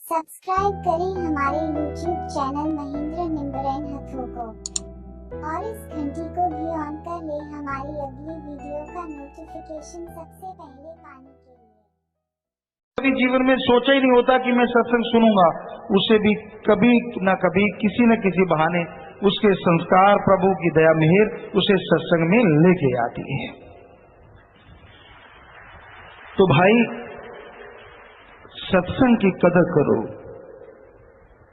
Subscribe करें हमारे YouTube channel Mahendra निम्बरन हथों को और इस घंटी को भी ऑन कर ले हमारी अगली वीडियो का नोटिफिकेशन सबसे पहले पाने के लिए। कभी जीवन में सोचा ही नहीं होता कि मैं सत्संग सुनूंगा, उसे भी कभी न कभी किसी न किसी बहाने उसके संस्कार प्रभु की दया मेहर उसे सत्संग में लेके आती है। तो भाई सत्संग की कदर करो।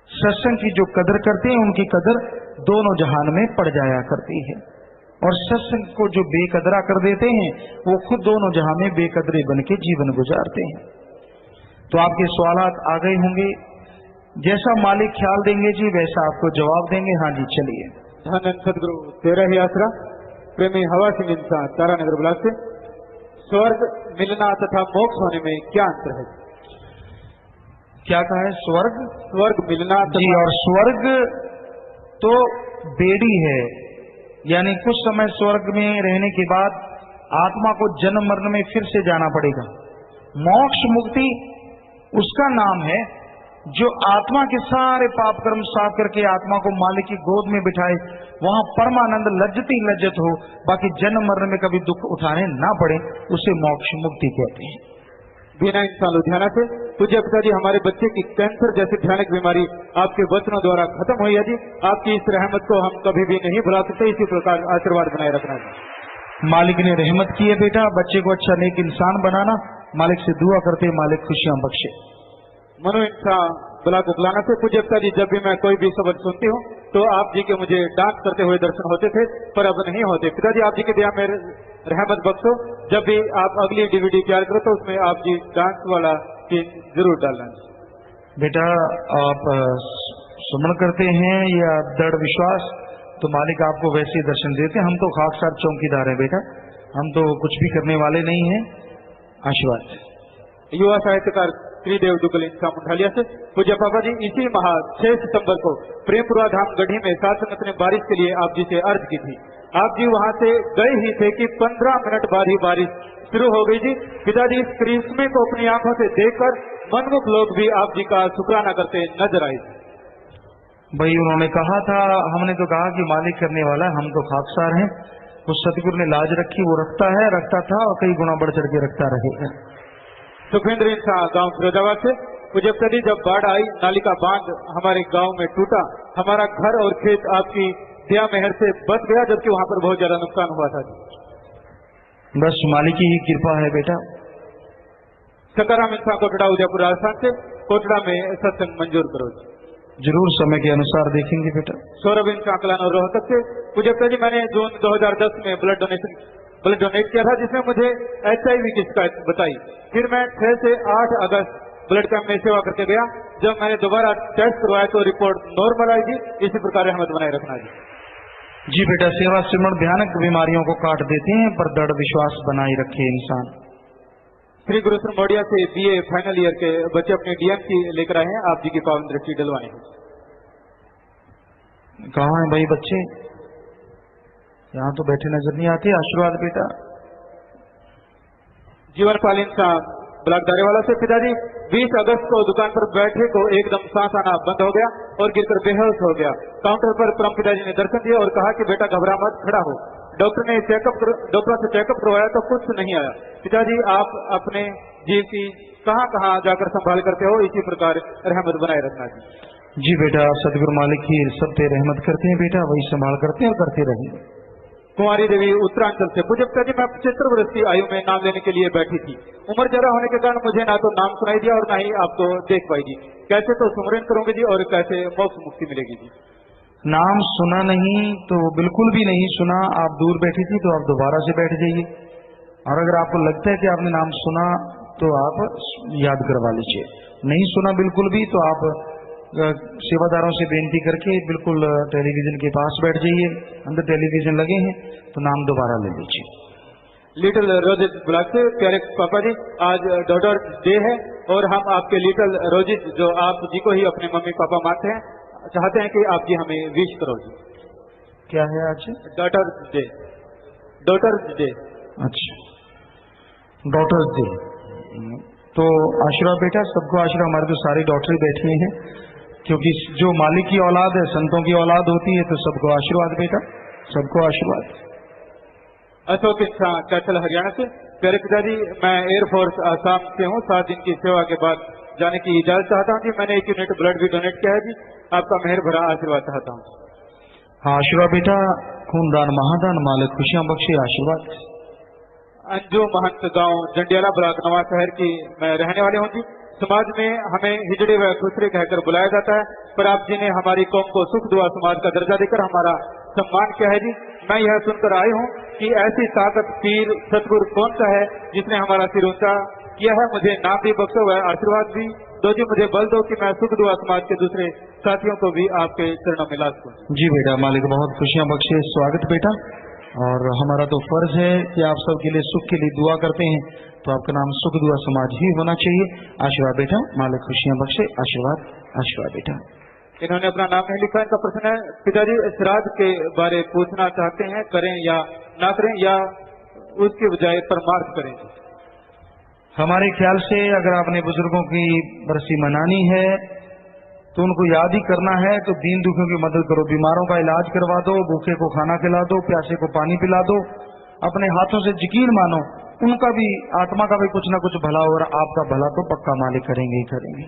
सत्संग की जो कदर करते हैं उनकी कदर दोनों जहान में पड़ जाया करती है, और सत्संग को जो बेकदरा कर देते हैं वो खुद दोनों जहां में बेकदरे बन के जीवन गुजारते हैं। तो आपके सवालात आ गए होंगे, जैसा मालिक ख्याल देंगे जी वैसा आपको जवाब देंगे। हाँ जी चलिए। धन सदगुरु तेरा ही आसरा। प्रेमी हवा सिंह इंसान तारानगर ब्लॉक से। स्वर्ग मिलना तथा मोक्ष होने में क्या अंतर है? क्या कहा है? स्वर्ग स्वर्ग मिलना जी, और स्वर्ग तो बेड़ी है, यानी कुछ समय स्वर्ग में रहने के बाद आत्मा को जन्म मरण में फिर से जाना पड़ेगा। मोक्ष मुक्ति उसका नाम है जो आत्मा के सारे पाप कर्म साफ करके आत्मा को मालिक की गोद में बिठाए, वहां परमानंद लज्जती लज्जत हो, बाकी जन्म मरण में कभी दुख उठाने ना पड़े, उसे मोक्ष मुक्ति कहते हैं। बिना इंसान लुधियाना से पूज्य पिताजी, हमारे बच्चे की कैंसर जैसी भयानक बीमारी आपके वचनों द्वारा खत्म हुई है जी। आपकी इस रहमत को हम कभी भी नहीं भुला सकते। इसी प्रकार आशीर्वाद बनाए रखना जी। मालिक ने रहमत की है बेटा, बच्चे को अच्छा नेक इंसान बनाना। मालिक से दुआ करते मालिक खुशियां बख्शे। मनु इंसान ब्लॉक उपलाना से पूज्य पिताजी, जब भी मैं कोई भी शब्द सुनती हूँ तो आप जी के मुझे डांस करते हुए दर्शन होते थे, पर अब नहीं होते। पिताजी आप जी के दया में रहमत बख्शो। जब भी आप अगली डीवीडी तैयार करो तो उसमें आप जी डांस वाला सीन जरूर डालना। बेटा आप सुमन करते हैं या दृढ़ विश्वास, तो मालिक आपको वैसे ही दर्शन देते हैं। हम तो खाकसार चौकीदार हैं बेटा, हम तो कुछ भी करने वाले नहीं हैं। आशीर्वाद। युवा साहित्यकार त्रिदेव दुगल इंसान मुंडालिया से। पूज्य पापा जी, इसी माह 6 सितंबर को प्रेमपुरा धाम गढ़ी में सात संगत ने बारिश के लिए आप जी से अर्ज की थी। आप जी वहां से गए ही थे कि 15 मिनट बाद ही बारिश शुरू हो गई जी। पिताजी इस करिश्मे को अपनी आंखों से देखकर मनमुख लोग भी आप जी का शुक्राना करते नजर आए। भाई उन्होंने कहा था, हमने तो कहा कि मालिक करने वाला है, हम तो खाकसार हैं। उस सतगुरु ने लाज रखी, वो रखता है, रखता था और कई गुना बढ़ चढ़ के रखता रहेगा। सुखेंद्र इंसान गांव फिरोजाबाद से। मुझे कभी जब बाढ़ आई, नाली का बांध हमारे गांव में टूटा, हमारा घर और खेत आपकी दया मेहर से बच गया, जबकि वहां पर बहुत ज्यादा नुकसान हुआ था। बस मालिक की ही कृपा है बेटा। सकाराम इंसान कोटड़ा उदयपुर राजस्थान से। कोटड़ा में सत्संग मंजूर करो जी। जरूर समय के अनुसार देखेंगे बेटा। सौरभ इंसान कलान और रोहतक से। मुझे जी मैंने जून 2010 में ब्लड डोनेट किया था, जिसमें मुझे HIV की शिकायत बताई। फिर मैं 6 से 8 अगस्त ब्लड कैंप में सेवा करके गया। जब मैंने दोबारा टेस्ट करवाया तो रिपोर्ट नॉर्मल आई जी। इसी प्रकार रहमत बनाए रखना जी। जी बेटा, सेवा सिमरण भयानक बीमारियों को काट देते हैं, पर दृढ़ विश्वास बनाए रखे इंसान। श्री गुरु मोडिया से BA फाइनल ईयर के बच्चे अपने DMC लेकर आए हैं, आप जी की पावन दृष्टि डलवाने हैं। कहाँ है भाई बच्चे? यहाँ तो बैठे नजर नहीं आते। आशीर्वाद बेटा। जीवन पाल इंसान ब्लॉक दारेवाला से। पिताजी 20 अगस्त को दुकान पर बैठे को एकदम सांस आना बंद हो गया और गिरकर बेहोश हो गया। काउंटर पर परम पिताजी ने दर्शन दिया और कहा कि बेटा घबरा मत, खड़ा हो। डॉक्टर से चेकअप करवाया तो कुछ नहीं आया। पिताजी आप अपने जीव की कहाँ कहाँ जाकर संभाल करते हो, इसी प्रकार रहमत बनाए रखना जी। जी बेटा, सदगुरु मालिक ही सब पे रहमत करते हैं बेटा, वही संभाल करते हैं और करते रहेंगे। कुमारी देवी उत्तरांचल से। पूज्य पिताजी, मैं 75 वर्ष की आयु में नाम लेने के लिए बैठी थी। उम्र ज्यादा होने के कारण मुझे ना तो नाम सुनाई दिया और ना ही आपको देख पाई जी। कैसे तो सुमरन करोगे जी और कैसे मोक्ष मुक्ति मिलेगी जी? नाम सुना नहीं तो बिल्कुल भी नहीं सुना। आप दूर बैठी थी तो आप दोबारा से बैठ जाइए, और अगर आपको लगता है कि आपने नाम सुना तो आप याद करवा लीजिए। नहीं सुना बिल्कुल भी तो आप सेवादारों से बेनती करके बिल्कुल टेलीविजन के पास बैठ जाइए, अंदर टेलीविजन लगे हैं तो नाम दोबारा ले लीजिए। लिटिल रोजिस ब्लॉक से। प्यारे पापा जी, आज डॉटर्स डे है और हम आपके लिटिल रोजिस, जो आप जी को ही अपने मम्मी पापा मानते हैं, चाहते हैं कि आप जी हमें विश करो जी। क्या है आज? Daughters day. Daughters day. अच्छा, डॉटर्स डे। तो आशीर्वाद बेटा, सबको आशीर्वाद। हमारे तो सारे डॉक्टर बैठे हैं, क्योंकि जो मालिक की औलाद है, संतों की औलाद होती है, तो सबको आशीर्वाद बेटा, सबको आशीर्वाद। अशोक इंसान कैथल हरियाणा से। प्यारे पिताजी, मैं एयरफोर्स आसाम से हूँ। 7 दिन की सेवा के बाद जाने की इजाजत चाहता हूँ जी। मैंने 1 यूनिट ब्लड भी डोनेट किया है जी। आपका मेहर भरा आशीर्वाद चाहता हूँ। हाँ आशीर्वाद बेटा, खूनदान महादान, मालिक खुशियां बख्शे, आशीर्वाद। अंजू महंत गांव जंडियाला ब्लॉक नवा शहर की मैं रहने वाली हूँ जी। समाज में हमें हिजड़े व खुसरे कहकर बुलाया जाता है, पर आप जी ने हमारी कौम को सुख दुआ समाज का दर्जा देकर हमारा सम्मान किया है जी। मैं यह सुनकर आई हूँ कि ऐसी ताकत पीर सतगुरु कौन सा है जिसने हमारा सिर ऊंचा किया है। मुझे नाम भी बख्शो व आशीर्वाद भी दो जी। मुझे बल दो कि मैं सुख दुआ समाज के दूसरे साथियों को भी आपके चरणों में ला सकूं। जी बेटा, मालिक बहुत खुशियां बख्शे, स्वागत बेटा। और हमारा तो फर्ज है कि आप सबके लिए सुख के लिए दुआ करते हैं, तो आपका नाम सुख दुआ समाज ही होना चाहिए। आशीर्वाद बेटा, मालिक खुशियां बख्शे, आशीर्वाद। आशीर्वाद बेटा। इन्होंने अपना नाम नहीं लिखा। इनका प्रश्न है, पिताजी श्राद्ध के बारे पूछना चाहते हैं, करें या ना करें, या उसके बजाय परमार्थ करें। हमारे ख्याल से अगर आपने बुजुर्गों की बरसी मनानी है तो उनको याद ही करना है, तो दीन दुखियों की मदद करो, बीमारों का इलाज करवा दो, भूखे को खाना खिला दो, प्यासे को पानी पिला दो, अपने हाथों से यकीन मानो, उनका भी आत्मा का भी कुछ ना कुछ भला हो, और आपका भला तो पक्का मालिक करेंगे ही करेंगे।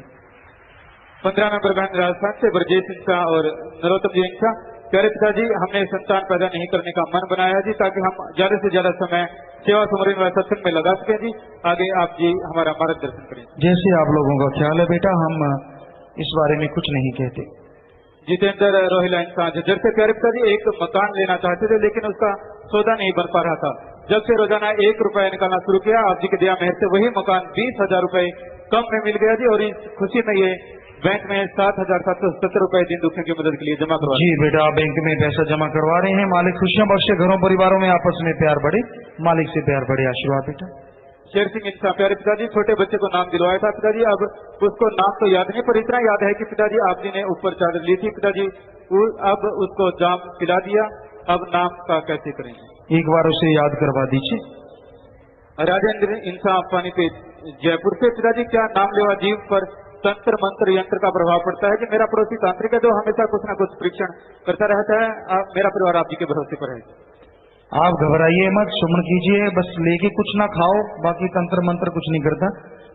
15 नंबर बहन राजस्थान से ब्रजेश इंसा और नरोत्तम जी इंसा। प्यारे पिताजी, हमने संतान पैदा नहीं करने का मन बनाया जी, ताकि हम ज्यादा से ज्यादा समय सेवा सुमरन व सत्संग में लगा सके जी। आगे आप जी हमारा मार्गदर्शन करें। जैसे आप लोगों का ख्याल है बेटा, हम इस बारे में कुछ नहीं कहते। जितेंद्र रोहिला इंसान जैसे से प्यारे पिताजी, एक मकान लेना चाहते थे, लेकिन उसका सौदा नहीं बन पा रहा था। जब से रोजाना 1 रुपया निकालना शुरू किया, आप जी के दया मेहर से वही मकान 20,000 रुपए कम में मिल गया जी। और इस खुशी में ये बैंक में 7,770 रुपए दिन दुखियों की मदद के लिए जमा करवा। जी बेटा, आप बैंक में पैसा जमा करवा रहे हैं, मालिक खुशियां बख्शे, घरों परिवारों में आपस में प्यार बढ़े, मालिक से प्यार बढ़े। आशीर्वाद बेटा। शेर सिंह इंसान प्यारे पिताजी, छोटे बच्चे को नाम दिलवाया था पिताजी, अब उसको नाम तो याद नहीं, पर इतना याद है कि पिताजी आप जी ने ऊपर चादर ली थी पिताजी, अब उसको जाम पिला दिया, अब नाम का कैसे करेंगे? एक बार उसे याद करवा दीजिए। राजेंद्र इंसान पानीपत जयपुर से। पिताजी, क्या नाम लेवा जीव पर तंत्र मंत्र यंत्र का प्रभाव पड़ता है? कि मेरा पड़ोसी तांत्रिक है, जो हमेशा कुछ न कुछ परीक्षण करता रहता है। मेरा परिवार आप जी के भरोसे पर है। आप घबराइए मत, सुमन कीजिए, बस लेके कुछ ना खाओ, बाकी तंत्र मंत्र कुछ नहीं करता,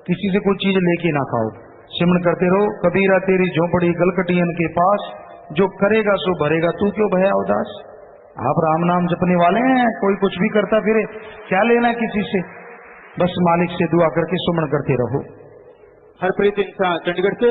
किसी से कोई चीज लेके ना खाओ, सिमरन करते रहो। कबीरा तेरी झोंपड़ी गलकटियन के पास, जो करेगा सो भरेगा, तू क्यों भया उदास। आप राम नाम जपने वाले हैं, कोई कुछ भी करता फिरे, क्या लेना किसी से, बस मालिक से दुआ करके सुमन करते रहो। हरप्रीत इंसान चंडीगढ़ से।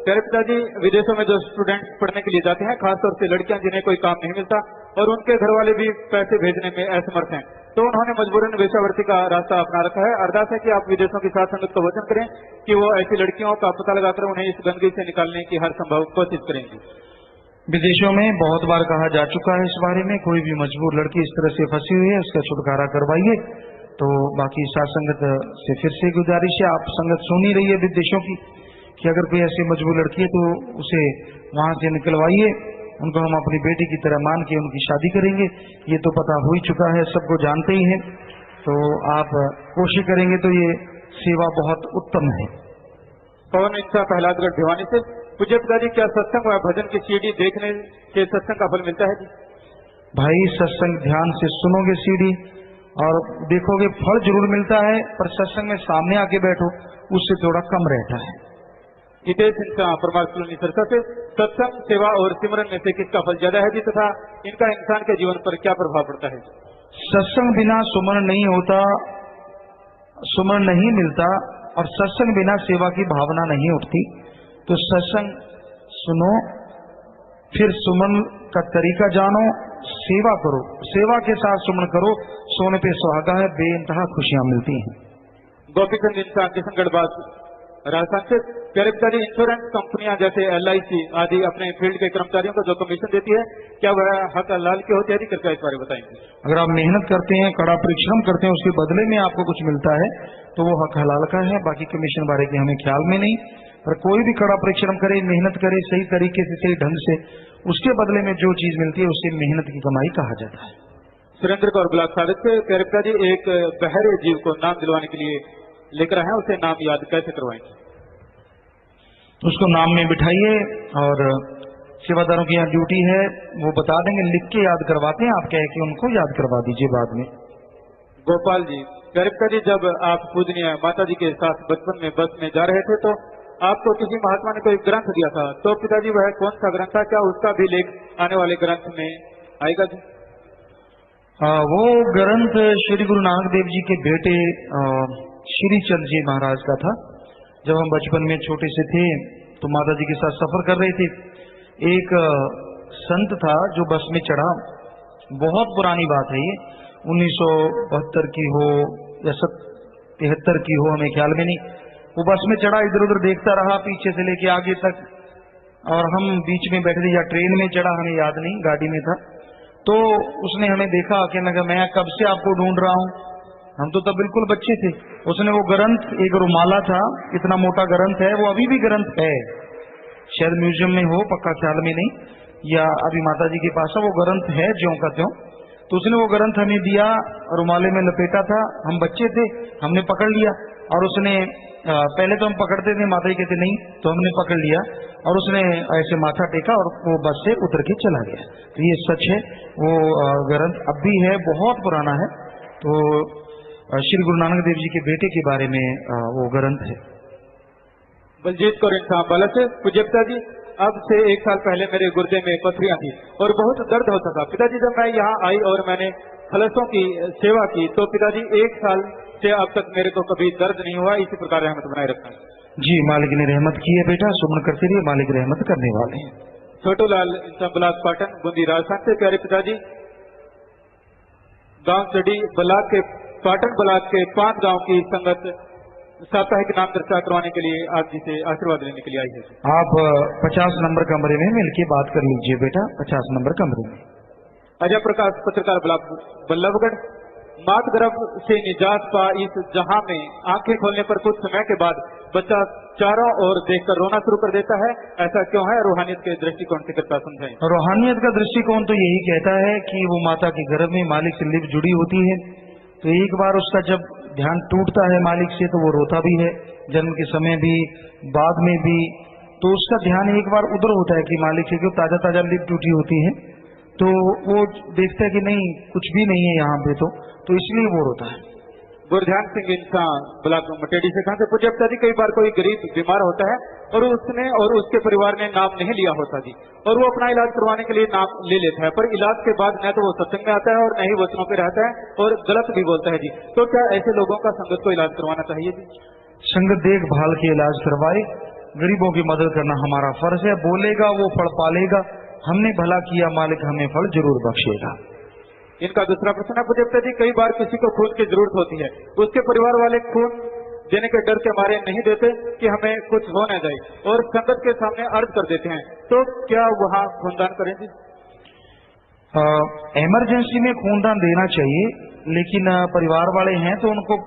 प्यारे पिताजी, विदेशों में जो स्टूडेंट पढ़ने के लिए जाते हैं, खासतौर से लड़कियां जिन्हें कोई काम नहीं मिलता और उनके घर वाले भी पैसे भेजने में असमर्थ हैं, तो उन्होंने मजबूरन वेश्यावृत्ति का रास्ता अपना रखा है। अरदास है कि आप विदेशों की साथ संगत को वचन करें कि वो ऐसी लड़कियों का पता लगाकर उन्हें इस गंदगी से निकालने की हर संभव कोशिश करेंगे। विदेशों में बहुत बार कहा जा चुका है इस बारे में, कोई भी मजबूर लड़की इस तरह से फंसी हुई है, उसका छुटकारा करवाइए। तो बाकी साथ संगत से फिर से गुजारिश है, आप संगत सुन ही रही है विदेशों की, कि अगर कोई ऐसी मजबूर लड़की है तो उसे वहां से निकलवाइए, उनको हम अपनी बेटी की तरह मान के उनकी शादी करेंगे। ये तो पता हो ही चुका है, सबको जानते ही हैं, तो आप कोशिश करेंगे तो ये सेवा बहुत उत्तम है। पवन इंसा प्रहलादगढ़ भिवानी से। पूज्य पिताजी, क्या सत्संग व भजन की सीडी देखने से सत्संग का फल मिलता है? भाई, सत्संग ध्यान से सुनोगे सीडी और देखोगे, फल जरूर मिलता है, पर सत्संग में सामने आके बैठो उससे थोड़ा कम रहता है। हितेश इंसान परमार्थ कॉलोनी सरसा से। सत्संग, सेवा और सिमरन में से किसका फल ज्यादा है जी, तथा इनका इंसान के जीवन पर क्या प्रभाव पड़ता है? सत्संग बिना सुमरन नहीं होता, सुमरन नहीं मिलता, और सत्संग बिना सेवा की भावना नहीं उठती। तो सत्संग सुनो, फिर सुमन का तरीका जानो, सेवा करो, सेवा के साथ सुमन करो, सोने पे सुहागा है, बेइंतहा खुशियां मिलती हैं। गोपीचंद इंसान किशनगढ़ बात राजस्थान से। प्यारे पिताजी, इंश्योरेंस कंपनियां जैसे LIC आदि अपने फील्ड के कर्मचारियों को जो कमीशन देती है, क्या वह हक हलाल की होती है? कृपया इस बारे बताएंगे। अगर आप मेहनत करते हैं, कड़ा परिश्रम करते हैं, उसके बदले में आपको कुछ मिलता है तो वो हक हलाल का है। बाकी कमीशन बारे के हमें ख्याल में नहीं, पर कोई भी कड़ा परिश्रम करे, मेहनत करे सही तरीके से, सही ढंग से, उसके बदले में जो चीज मिलती है उसे मेहनत की कमाई कहा जाता है। सुरेंद्र कौर ब्लॉक सादिक से। प्यारे पिताजी, एक बहरे जीव को नाम दिलवाने के लिए लेकर आए हैं, उसे नाम याद कैसे करवाएंगे? उसको नाम में बिठाइए और सेवादारों की यहाँ ड्यूटी है, वो बता देंगे, लिख के याद करवाते हैं, आप कह के उनको याद करवा दीजिए बाद में। गोपाल जी, गरिप्का जी, जब आप पूजनीय माता जी के साथ बचपन में बस में जा रहे थे तो आपको किसी महात्मा ने कोई ग्रंथ दिया था, तो पिताजी वह कौन सा ग्रंथ था? क्या उसका भी लेख आने वाले ग्रंथ में आएगा जी? वो ग्रंथ श्री गुरु नानक देव जी के बेटे श्री चंद जी महाराज का था। जब हम बचपन में छोटे से थे तो माता जी के साथ सफर कर रहे थे, एक संत था जो बस में चढ़ा, बहुत पुरानी बात है ये, 1972 की हो या 73 की हो, हमें ख्याल में नहीं। वो बस में चढ़ा, इधर उधर देखता रहा पीछे से लेके आगे तक, और हम बीच में बैठे थे या ट्रेन में चढ़ा, हमें याद नहीं, गाड़ी में था। तो उसने हमें देखा, कहने लगा मैं कब से आपको ढूंढ रहा हूँ। हम तो तब बिल्कुल बच्चे थे। उसने वो ग्रंथ, एक रुमाला था, इतना मोटा ग्रंथ है, वो अभी भी ग्रंथ है, शायद म्यूजियम में हो, पक्का ख्याल में नहीं, या अभी माता जी के पास है, वो ग्रंथ है ज्यों का त्यों। तो उसने वो ग्रंथ हमें दिया, रुमाले में लपेटा था, हम बच्चे थे, हमने पकड़ लिया, और उसने पहले तो हम पकड़ते थे, माता जी कहते नहीं, तो हमने पकड़ लिया, और उसने ऐसे माथा टेका और वो बस से उतर के चला गया। तो ये सच है, वो ग्रंथ अब भी है, बहुत पुराना है। तो श्री गुरु नानक देव जी के बेटे के बारे में वो ग्रंथ है। बलजीत कौर इंसान बाला से, पूज्यता जी, अब से 1 साल पहले मेरे गुर्दे में पथरियां थी और बहुत दर्द होता था। पिताजी, जब मैं यहाँ आई और मैंने खलसों की सेवा की तो पिताजी 1 साल से अब तक मेरे को कभी दर्द नहीं हुआ। इसी प्रकार रहमत बनाए रखना जी। मालिक ने रहमत की है बेटा, सुमन करते रहिए, मालिक रहमत करने वाले हैं। छोटू लाल इंसान ब्लॉक पाटन बूंदी राजस्थान से, प्यारे पिताजी, गांव चढ़ी ब्लॉक के पाटन ब्लॉक के 5 गांव की संगत साप्ताहिक नाम चर्चा करवाने के लिए आप जी से आशीर्वाद लेने के लिए आई है। आप 50 नंबर कमरे में मिलके बात कर लीजिए बेटा, 50 नंबर कमरे में। अजय प्रकाश पत्रकार ब्लॉक बल्लभगढ़, मात गर्भ से निजात पा इस जहां में आंखें खोलने पर कुछ समय के बाद बच्चा चारों ओर देखकर रोना शुरू कर देता है, ऐसा क्यों है? रूहानियत के दृष्टिकोण से कृपया समझाएं। रूहानियत का दृष्टिकोण तो यही कहता है कि वो माता के गर्भ में मालिक से लिप जुड़ी होती है, तो एक बार उसका जब ध्यान टूटता है मालिक से तो वो रोता भी है, जन्म के समय भी, बाद में भी, तो उसका ध्यान एक बार उधर होता है कि मालिक से क्यों ताजा ताजा लिप टूटी होती है, तो वो देखता है कि नहीं कुछ भी नहीं है यहाँ पे, तो इसलिए वो रोता है। गुरध्यान सिंह इंसान ब्लॉक मटेडी से, कहा से, पूज्यता जी, कई बार कोई गरीब बीमार होता है और उसने और उसके परिवार ने नाम नहीं लिया होता जी, और वो अपना इलाज करवाने के लिए नाम ले लेता है, पर इलाज के बाद न तो वो सत्संग में आता है और न ही वचनों पे रहता है और गलत भी बोलता है जी। तो क्या ऐसे लोगों का संगत को इलाज करवाना चाहिए जी? संगत देखभाल के इलाज करवाए, गरीबों की मदद करना हमारा फर्ज है। बोलेगा वो फल पालेगा, हमने भला किया मालिक हमें फल जरूर बख्शेगा। इनका दूसरा प्रश्न है, पूज्यता जी, कई बार किसी को खून की जरूरत होती है, उसके परिवार वाले खून देने के डर के मारे नहीं देते कि हमें कुछ हो न जाए, और संगत के सामने अर्ज कर देते हैं, तो क्या वहाँ खूनदान करें जी? इमरजेंसी में खूनदान देना चाहिए, लेकिन परिवार वाले हैं तो उनको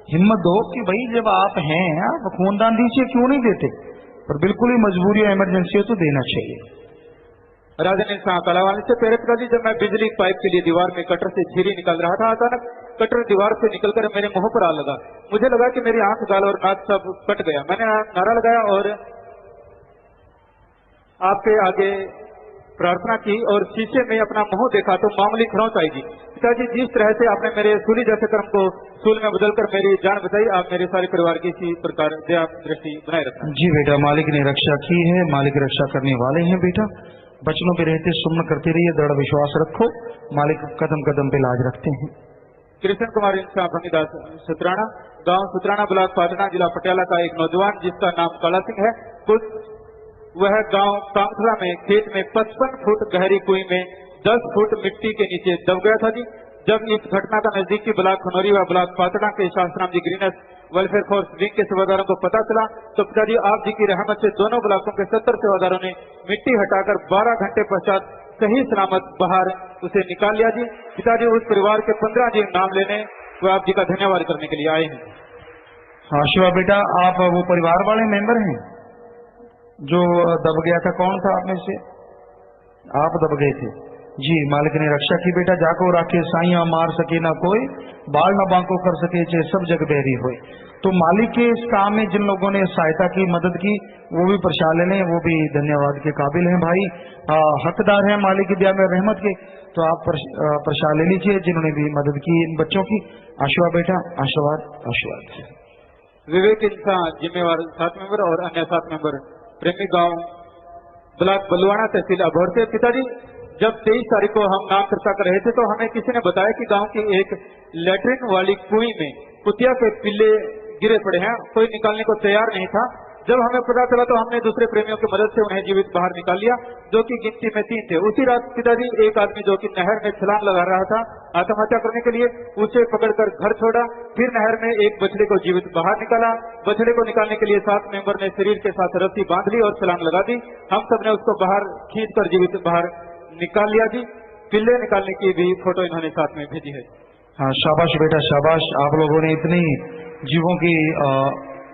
हिम्मत दो कि भाई जब आप हैं आप खूनदान दीजिए, क्यों नहीं देते, पर बिल्कुल ही मजबूरी या इमरजेंसी हो तो देना चाहिए। राजन कलावानी से, प्यारे पिताजी, जब मैं बिजली पाइप के लिए दीवार में कटर से झिरी निकाल रहा था, अचानक कटर दीवार से निकलकर मेरे मुंह पर आ लगा। मुझे लगा कि मेरी आंख, गाल और नाक सब कट गया। मैंने नारा लगाया और आपके आगे प्रार्थना की और शीशे में अपना मुंह देखा तो मामूली खरोंच आई जी। पिताजी, जिस तरह से आपने मेरे सूली जैसे कर्म को सूल में बदलकर मेरी जान बचाई, आप मेरे सारे परिवार की इसी प्रकार दया दृष्टि बनाए रखना। जी बेटा, मालिक ने रक्षा की है, मालिक रक्षा करने वाले हैं बेटा। बचनों पे रहते सुमन करते रहिए, दृढ़ विश्वास रखो, मालिक कदम कदम पे लाज रखते हैं। कृष्ण कुमार इंसान भंगीदास सुत्राना, गांव सुत्राना ब्लॉक पाटना जिला पटियाला का एक नौजवान जिसका नाम काला सिंह है, कुछ वह गांव कांखला में खेत में 55 फुट गहरी कुएं में 10 फुट मिट्टी के नीचे दब गया था जी। जब इस घटना का नजदीकी ब्लॉक खनौरी व ब्लॉक पाटना के शास्त्राम जी ग्रीनस वेलफेयर फोर्स विंग के सेवादारों को पता चला तो पिताजी आप जी की रहमत से दोनों ब्लॉकों के 70 सेवादारों ने मिट्टी हटाकर 12 घंटे पश्चात सही सलामत बाहर उसे निकाल लिया जी। पिताजी उस परिवार के 15 जी नाम लेने व आप जी का धन्यवाद करने के लिए आए हैं। हाँ शिवा बेटा, आप वो परिवार वाले मेंबर हैं जो दब गया था? कौन था आप में से? आप दब गए थे? जी मालिक ने रक्षा की बेटा, जाको राखे साइया मार सके ना कोई, बाल न बांको कर सके चे सब जग बहरी होए। तो मालिक के इस काम में जिन लोगों ने सहायता की, मदद की, वो भी प्रशाले ने, वो भी धन्यवाद के काबिल हैं भाई, हकदार हैं मालिक की दया में रहमत के। तो आप प्रसाद ले लीजिए जिन्होंने भी मदद की इन बच्चों की। आशीर्वाद बेटा, आशीर्वाद आशीर्वाद। विवेक इंसान जिम्मेवार 7 मेंबर और अन्य 7 मेंबर प्रेमी गांव ब्लॉक बलुआना तहसील अभौर से। पिताजी जब 23 तारीख को हम नाम चर्चा कर रहे थे तो हमें किसी ने बताया कि गांव की एक लेटरिन वाली कुएं में कुतिया के पिल्ले गिरे पड़े हैं, कोई निकालने को तैयार नहीं था। जब हमें पता चला तो हमने दूसरे प्रेमियों की मदद से उन्हें जीवित बाहर निकाल लिया, जो कि गिनती में 3 थे। उसी रात पिताजी एक आदमी जो कि नहर में छलांग लगा रहा था आत्महत्या करने के लिए, उसे पकड़कर घर छोड़ा, फिर नहर में एक बछड़े को जीवित बाहर निकाला। बछड़े को निकालने के लिए 7 मेंबर ने शरीर के साथ रस्सी बांध ली और छलांग लगा दी। हम सब ने उसको बाहर खींचकर जीवित बाहर निकाल लिया जी। पिल्ले निकालने की भी फोटो इन्होंने साथ में भेजी है। हाँ शाबाश बेटा शाबाश, आप लोगों ने इतनी जीवों की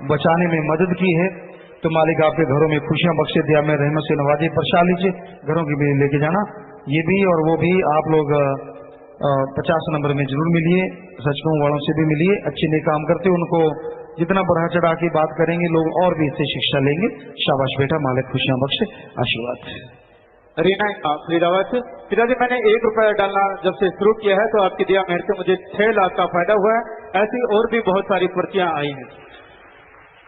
बचाने में मदद की है, तो मालिक आपके घरों में खुशियां बख्शे, दिया में रहमत से नवाजे। प्रसाद लीजिए, घरों की भी लेके जाना, ये भी और वो भी। आप लोग 50 नंबर में जरूर मिलिए, सचकों वालों से भी मिलिए, अच्छे नए काम करते, उनको जितना बढ़ा चढ़ा के बात करेंगे लोग और भी इससे शिक्षा लेंगे। शाबाश बेटा, मालिक खुशियां बख्शे, आशीर्वाद। रीना फरीदाबाद से। पिताजी मैंने 1 रुपया डालना जब से शुरू किया है तो आपकी दिया मेहर से मुझे 6 लाख का फायदा हुआ है। ऐसी और भी बहुत सारी पर्चियां आई हैं